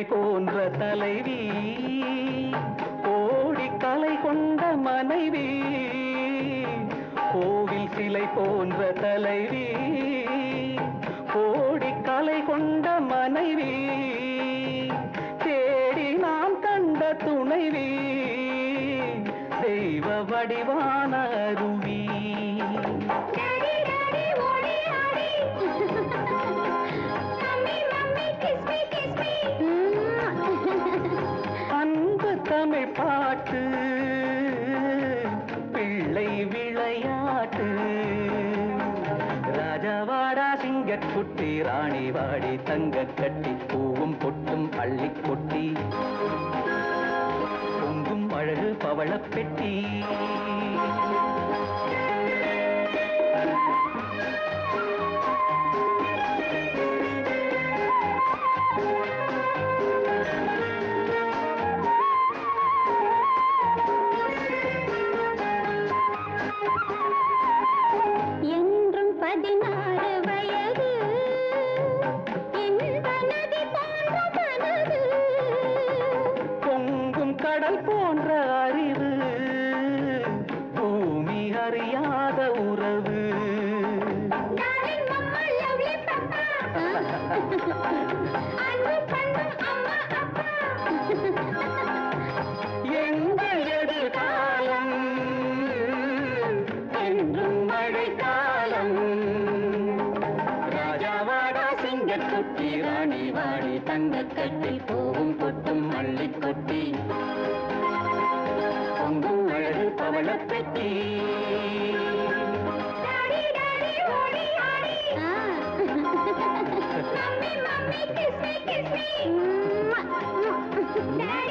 சிலை போன்ற தலைவி, கோடி கலை கொண்ட மனைவி. கோவில் சிலை போன்ற தலைவி, கோடி கலை கொண்ட மனைவி. தேடி நாம் கண்ட துணைவி, தெய்வ வடிவான அருவி. அன்பு தமிழ் பாட்டு, பிள்ளை விளையாட்டு. ராஜாவாடா சிங்கக்குட்டி, ராணி வாடி தங்க கட்டி, பூவும் பொட்டும் அள்ளி கொட்டி, பொங்கும் அழகு பவளப் பெட்டி. என்றும் 16 வயது, நதி போன்ற மனது, பொங்கும் கடல் போன்ற அறிவு, பூமி அறியாத உறவு. எங்கள் எதிர்காலம் என்றும் மழைக்காலம். ராஜாவாடா சிங்கக்குட்டி, ராணி வாடி தங்க கட்டி, பூவும் பொட்டும் அள்ளி கொட்டி, பொங்கும் அழகு பவளப் பெட்டி. Mommy, kiss me, kiss me.